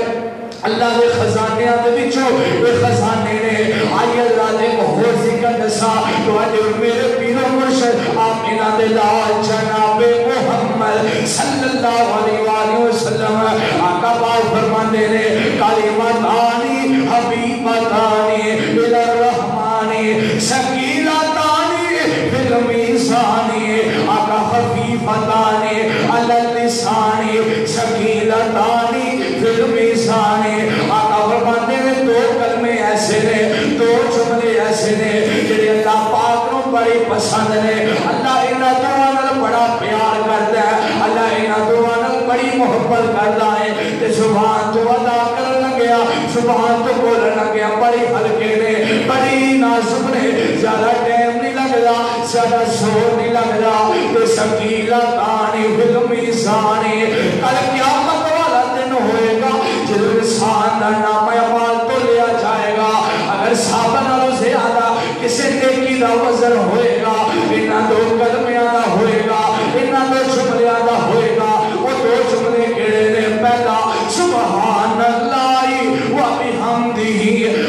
A: اللہ دے خزانے آدھے بچو اے خزانے نے آئی اللہ دے محور ذکر دسا تو آدھے میرے پیر و مرشد آمینہ دے لال جناب محمد صلی اللہ علیہ وآلہ وسلم آقا باؤ فرمانے نے کلمتانی حبیبتانی الرحمانی سکیلتانی فی المیزانی آقا خفیفتانی علی اللسانی سکیلتانی فی المیزانی آقا فرماتے ہیں دو کلمے ایسے نے دو جملے ایسے نے جنہیں اللہ پاک کو بڑی پسند نے اللہ انہاں دوانل بڑا پیار کرتا ہے اللہ انہاں دوانل بڑی محبت کرتا ہے تے سبحان تو ادا کر لگیا سبحان تو بول لگیا بڑی ہلکے نے بڑی نازک نے زیادہ ٹائم نہیں لگدا زیادہ زور نہیں لگدا تے سکیلا تانی فی المیزانی کل قیامت والا دن ہوئے گا جب انسان دا نام اعمال تو لیا جائے گا اگر صحابہ نالوں زیادہ کسی نیکی دا وزن ہوئے گا انہاں دو کلمیاں دا ہوئے گا انہاں دو جملیاں دا ہوئے گا وہ دو جملے کڑے نے پہلا سبحان اللہ و بحمدہ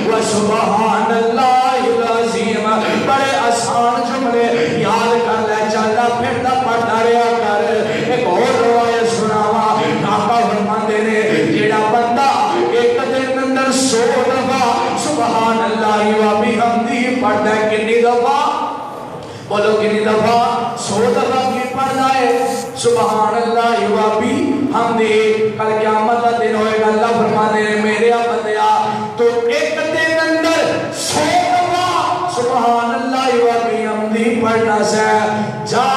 A: و سبحان اللہ العظیم بڑے آسان جملے یاد کر لے چلا پھر دا پڑھتا رہا کر ایک اور روایت سناوا آقا فرماندے نے جیڑا بندہ ایک دن اندر 100 دفعہ سبحان اللہ و بحمدہ پڑھتا ہے کنی دفعہ بولو کنی دفعہ 100 دفعہ کی پڑھتا ہے سبحان اللہ و بحمدہ کل قیامت کا دن ہوئے گا اللہ فرمانے نے میرے بندیا تو ایک دن اندر 100 دفعہ سبحان اللہ و بحمدہ پڑھنا سے جا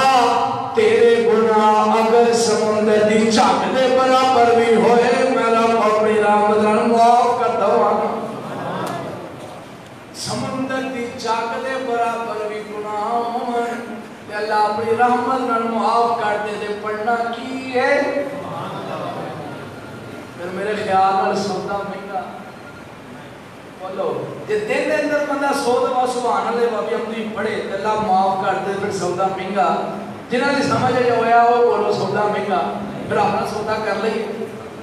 A: تیرے گناہ اگر سمندر دی چاک دے برابر بھی ہوئے میرا اپنی رحمت رن معاف کر دوا سمندر دی چاک دے برابر بھی گناہ ہوئے اللہ اپنی رحمت رن معاف کر دے پڑھنا کی ہے پھر میرے خیال اور سودا مہنگا بولو جب دن دن در بندہ 100 دفعہ سبحان اللہ و بحمدہ پڑھے اللہ معاف کر دے پھر سودا مہنگا جنہاں نے سمجھ جو ہویا وہ بولو سودا مہنگا پھر اپنا سودا کر لئیے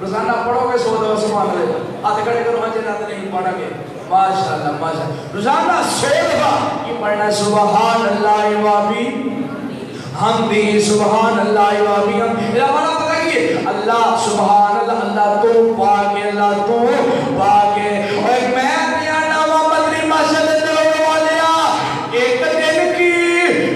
A: روزانہ پڑھو گے 100 دفعہ سبحان اللہ ہاتھ کھڑے کرو ہاں جنہاں نہیں پڑھا گے ماشاءاللہ ماشاءاللہ روزانہ 100 دفعہ یہ پڑھنا سبحان اللہ و بحمدہ سبحان اللہ و بحمدہ میرا معنی پتہ کیے اللہ سبحان اللہ اللہ تو پاک ہے اللہ تو پاک ہے اور میں بدری مسجد دلوں والیا ایک دن کی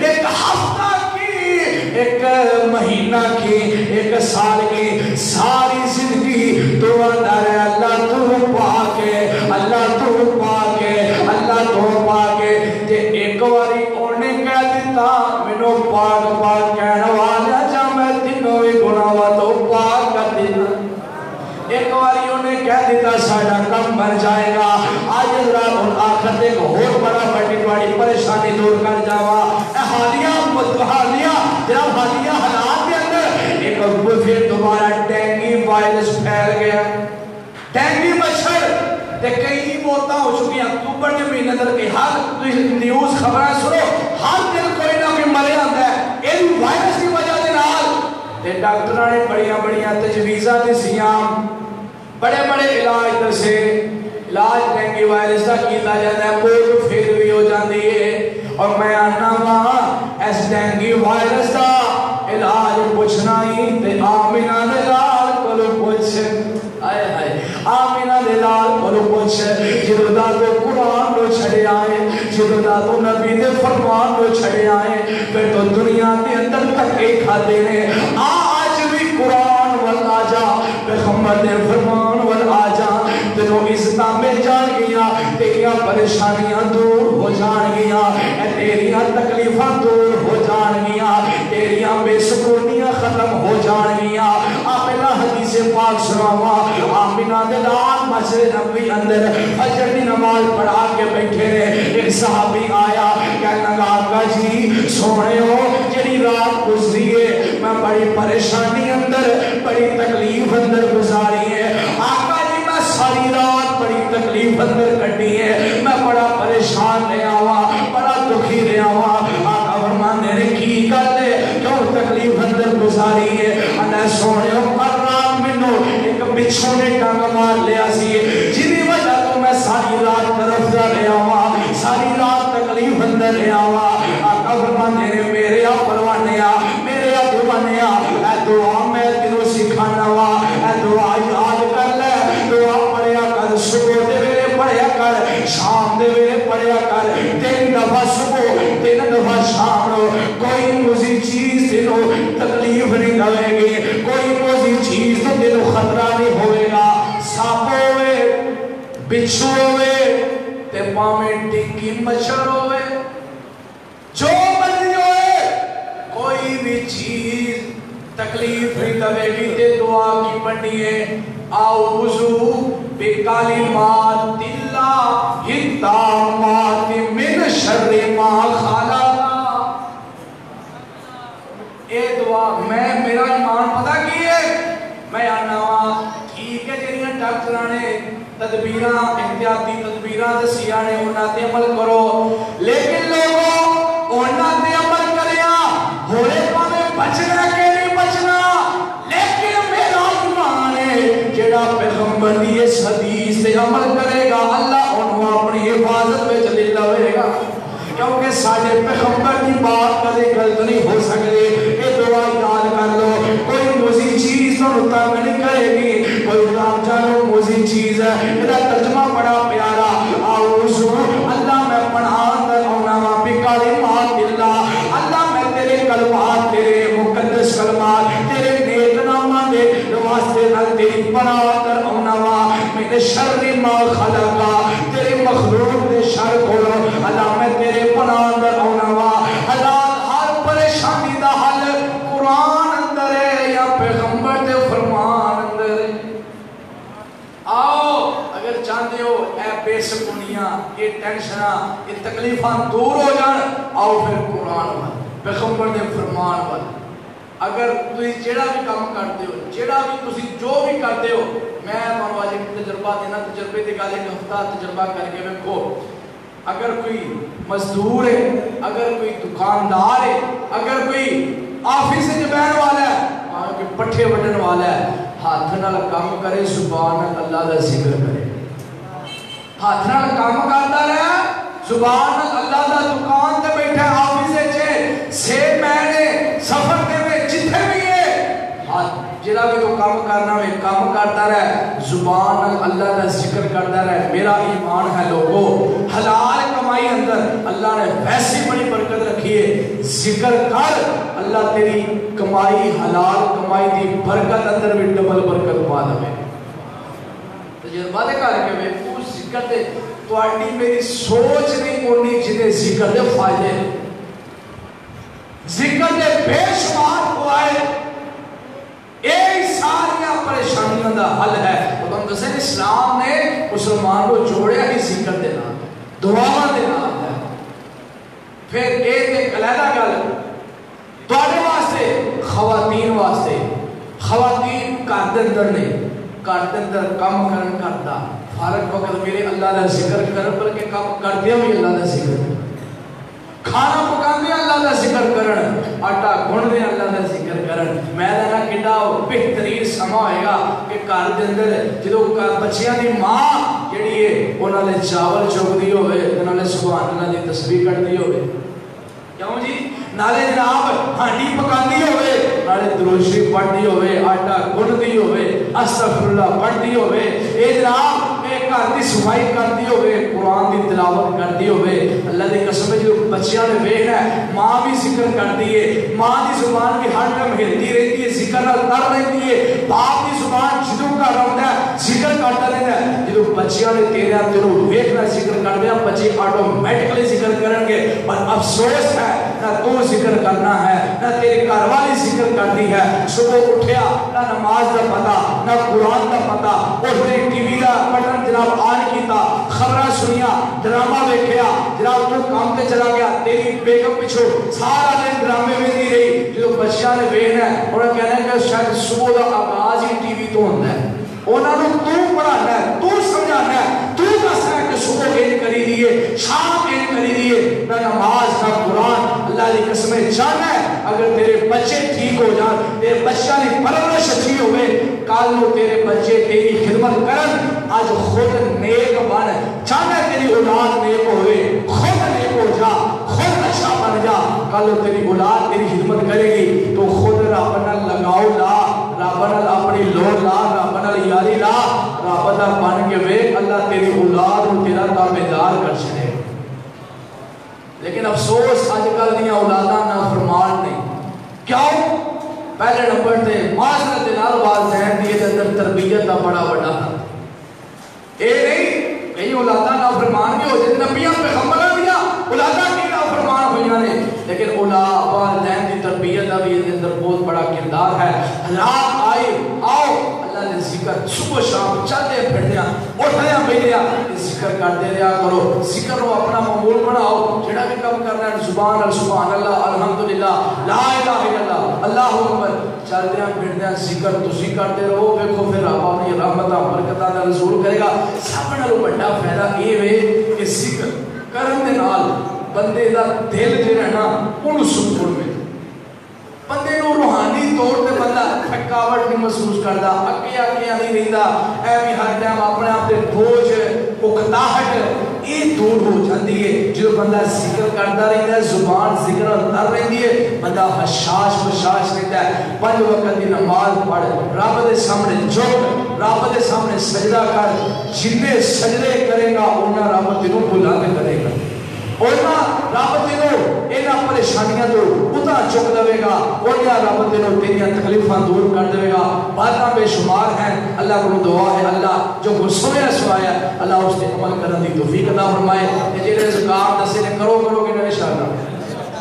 A: ایک ہفتہ کی ایک مہینہ کی ایک سال کی ساری زندگی تو اندر ہے اللہ تو پاک ہے اللہ تو پاک ہے اللہ تو پاک ہے جے ایک واری اونے کہہ دیتا منو پاک پاک کہنا والا جا میں تینوں ہی گناہ تو پاک کر دینا ایک واری انہیں کہہ دیتا ساڑھا کم بن جائے گا آج رات اور آخر ایک اور بڑا بڑی پریشانی دور کر جاوا حالیہ جناب حالیہ حالات کے اندر ایک پھر دوبارہ ڈینگی وائرس پھیل گیا ڈینگی مچھر تے کئی موتاں ہو چکی ہیں اکتوبر کے مہینے در کے ہر نیوز خبریں سنو ہر دن کوئی نہ کوئی مرے آتا ہے ان وائرس کی وجہ دے نال تے ڈاکٹروں نے بڑیاں تجویزاں دسیاں بڑے علاج دسے علاج ڈینگی وائرس کا کیتا جاتا ہے موت پھر بھی ہو جاتی ہے اور میں آنا وہاں اس ڈینگی وائرس کا علاج پوچھنا ہی تے آمینہ دے لال کلو پوچھ آئے آمینہ دے لال کلو پوچھ جدو دا تو قرآن لو چھڑے آئے جدو دا تو نبی دے فرمان لو چھڑے آئے پھر تو دنیا دے اندر تکے کھاتے ہیں آج بھی قرآن والآجا پیغمبر دے فرمان والآجا تنوں عزتہ میں جان گیا تیریاں پریشانیاں دور ہو جان گیا تیریاں تکلیفاں دور ہو جان گیا تیریاں بے سکونیاں ختم ہو جان گیا آمینہ حدیث پاک سناوا آمینہ دلال مسجد نبوی اندر فجر کی نماز پڑھا کے بیٹھے رہے ایک صحابی آیا کہنا لگا جی سونے ہو جڑی
B: رات گزری ہے، میں بڑی پریشانی اندر بڑی تکلیف اندر گزاری ہے آقا جی، میں ساری رات بڑی تکلیف اندر کٹی ہے، میں بڑا پریشان رہا ہوا، بڑا دکھی رہا ہوا۔ آقا فرماندے نے کی گل ہے کیوں تکلیف اندر گزاری ہے؟ انا سونے پر رات مینوں ایک بچھو نے ڈنگ مار لیا سی، جی وجہ تو میں ساری رات طرف جا رہا ہوا، ساری رات تکلیف اندر رہا ہوا۔ آقا فرماندے نے میرے پروانیا، میرے دیوانیا، اے دعا میں تینوں سکھانا وا، اے دعا یاد کر لے، دعا پڑھیا کر، صبح دے ویلے پڑھیا کر، شام دے ویلے پڑھیا کر، 3 دفعہ صبح 3 دفعہ شام رو، کوئی موزی چیز تینوں تکلیف نہیں دے گی، کوئی موزی چیز تینوں خطرہ نہیں ہوئے گا، ساپ ہوئے بچھو ہوئے تے پاویں ٹنکی مچھر ہوئے، جو مرضی ہوئے کوئی بھی چیز تکلیف نہیں دے گی۔ تے دعا کی پڑھی ہے اعوذ بکلمات اللہ التامات من شر ما خلق۔ اے دعا میں میرا ایمان پتہ کی ہے، میں آنا وا ٹھیک ہے جڑیاں ڈاکٹراں نے تدبیراں احتیاطی تدبیراں دسیاں نے انہاں تے عمل کرو، لیکن لوگوں انہاں تے عمل کریا ہوئے پاویں بچنا کہ نہیں بچنا، لیکن میرا ایمان ہے جڑا پیغمبر دی اس حدیث تے عمل کرے گا اللہ انہوں اپنی حفاظت وچ لے لے گا، کیونکہ ساڈے پیغمبر کی بات کدے غلط نہیں ہو سکتی۔ یہ دعا یاد کر لو، کوئی موزی چیز تو تنگ نہیں کرے گی، کوئی رام جانو موزی چیز ہے۔ میرا ترجمہ بڑا پیارا، اعوذ اللہ میں پناہ در اوناما بکلمات اللہ، اللہ میں تیرے کلمات، تیرے مقدس کلمات، تیرے نیک نامہ دے واسطے نال تیری پناہ در اوناما من شر ما خلقا، تیرے مخلوق دے شر کھولو اللہ میں تیرے پناہ در اوناما۔ اللہ ہر پریشانی دا حل قرآن اندر ہے یا پیغمبر دے فرمان اندر ہے۔ آؤ اگر چاہتے ہو اے بے سکونیاں، یہ ٹینشناں، یہ تکلیفاں دور ہو جان، آؤ پھر قرآن وال پیغمبر دے فرمان وال۔ اگر تسی جیڑا بھی کام کرتے ہو، جیڑا بھی تسی جو بھی کرتے ہو، میں تانوں اج ایک تجربہ دینا، تجربے دی گل ایک ہفتہ تجربہ کر کے ویکھو۔ اگر کوئی مزدور ہے، اگر کوئی دکاندار ہے، اگر کوئی آفس وچ بیٹھن والا ہے، کوئی پٹھے وڈن والا ہے، ہاتھ نال کام کرے، زبان اللہ دا ذکر کرے، ہاتھ نال کام کرتا رہے، زبان اللہ دا دکان تے بیٹھا آفس وچ 6 مہینے سفر دے وچ جتھے بھی ہے، جڑا بھی تو کام کرنا ہے کام کرتا رہے، زبان اللہ دا ذکر کرتا رہے۔ میرا ایمان ہے لوگو، حلال کمائی اندر اللہ نے ویسی بڑی برکت رکھی ہے، ذکر کر، اللہ تیری کمائی حلال کمائی دی برکت اندر بھی ڈبل برکت پا دے۔ تجربہ دے کر کے میں اس ذکر دے تواڈی میری سوچ نہیں اونی جنے ذکر دے فائدے، ذکر دے بے شمار ہوئے، ایک ساریاں پریشانیاں دا حل ہے۔ تو ہم دسیں اسلام نے مسلمان کو جوڑیا ہی ذکر دے نام، دعاواں دے نام ہے۔ پھر ایک علیحدہ گل تواڈے واسطے، خواتین واسطے، خواتین گھر دے اندر نے، گھر دے اندر کام کرن کردا فارغ وقت میرے اللہ دا ذکر کرن، بلکہ کام کردے بھی اللہ دا ذکر کرن، کھانا پکاندے اللہ دا ذکر کرن، آٹا گھندے اللہ دا ذکر کرن۔ میں دانا کڈا بہترین سما ہوئے گا کہ گھر دے اندر جدوں بچیاں دی ماں جڑی ہے انہاں نے چاول چوکدی ہوئے، انہاں نے سبحان اللہ دی تسبیح کردی ہوئے، کیوں جی نالے جناب ہانڈی پکاندی ہوئے، نالے درود شریف پڑھدی ہوئے، آٹا گھندی ہوئے، استغفر اللہ پڑھدی ہوئے، اے جناب گھر کی صفائی کرتی ہوئے، قرآن کی تلاوت کرتی ہوئے، اللہ دی قسم جو بچیاں نے ویکھنا ہے، ماں بھی ذکر کرتی ہے، ماں کی زبان بھی ہر ٹائم ہلتی رہتی ہے، ذکر نال کر رہتی ہے، باپ کی زبان جدوں کر رہتا ہے ذکر کرتا رہتا ہے۔ جدوں بچیاں نے تیرے تینوں ویکھنا ذکر کرتے ہیں، بچے آٹومیٹکلی ذکر کرن گے، پر افسوس ہے نہ تو ذکر کرنا ہے، نہ تیری گھر والی ذکر کرتی ہے، صبح اٹھیا نہ نماز دا پتہ، نہ قرآن دا پتہ، اٹھتے ٹی وی دا بٹن جناب آن کیتا، خبریں سنیا، ڈرامہ دیکھیا، جناب تو کام تے چلا گیا، تیری بیگم پچھو سارا دن ڈرامے میں دی رہی، میرا شاید صبح کا آغاز ہی ٹی وی تو ہوتا ہے انہوں تو پڑھانا ہے تو سمجھانا ہے تو دسنا ہے کہ صبح یہ کری دیے شام یہ کری دیے نہ نماز نہ قرآن اللہ کی قسمیں چاہنا ہے اگر تیرے بچے ٹھیک ہو جان تیرے بچہ کی پرورش اچھی ہوئے کل کو تیرے بچے تیری خدمت کرن آج خود نیک بن چاہنا ہے تیری اولاد نیک ہوئے خود نیک ہو جا خود اچھا بن جا کل تیری اولاد تیری خدمت کرے گی تو خود رب نال لگاؤ لا رب نال اپنی لو لا رب نال یاری لا رب دا بن کے ویکھ اللہ تیری اولاد کو تیرا تابعدار کر چھڑے لیکن افسوس اج کل دی اولاداں نافرمان نہیں کیوں پہلے نمبر تے معاشرت دے نال والدین دی اندر تربیت دا بڑا بڑا اے نہیں کئی اولاداں نافرمان بھی ہو جاندے نبیاں پیغمبراں دی اولاداں کی نافرمان ہوئیاں نے لیکن اولاد والدین کی تربیت کا بھی اندر بہت بڑا کردار ہے رات آئے آؤ اللہ نے ذکر صبح شام چلتے پھرتے اٹھتے بیٹھتے ذکر کرتے رہا کرو ذکر کو اپنا معمول بناؤ جڑا بھی کام کرنا ہے زبان اور سبحان اللہ الحمدللہ لا الہ الا اللہ اللہ اکبر چلتے پھرتے ذکر تسی کرتے رہو دیکھو پھر رب اپنی رحمتاں برکتاں دا نزول کرے گا سب نالوں بڑا فائدہ یہ ہے کہ ذکر کرن دے نال بندے دا دل جڑا نا اون سکون میں بندے نو روحانی طور تے بندہ تھکاوٹ نہیں محسوس کردا اکیاں نہیں رہندا ایویں ہر ٹائم اپنے آپ تے بوجھ اکتاہٹ یہ دور ہو جاندی ہے جو بندہ ذکر کرتا رہتا ہے زبان ذکر اندر رہتی ہے بندہ حشاش بشاش رہتا ہے 5 وقت کی نماز پڑھ رب دے سامنے جھک رب دے سامنے سجدہ کر جتنے سجدے کرے گا انہاں رب تینوں بلا کے کرے گا انہاں رب تینوں انہاں پریشانیاں تو اتنا چک دے گا انہاں رب تینوں تیریاں تکلیفاں دور کر دے گا باتاں بے شمار ہیں اللہ کو دعا ہے اللہ جو سنیا سوایا اللہ اس تے عمل کرنے دی توفیق عطا فرمائے جڑے زکات دسے نے کرو گے نا انشاءاللہ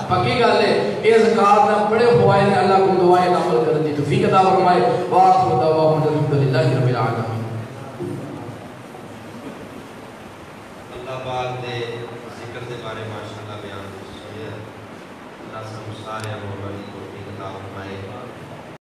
B: پکی گل ہے یہ زکات دا بڑے فوائد ہیں اللہ کو دعا ہے عمل کرنے دی توفیق عطا فرمائے واخر دعواہم الحمدللہ رب العالمین
C: اللہ پاک دے ذکر دے بارے ماشاءاللہ بیان کیا اللہ سب سارے مولا دی توفیق عطا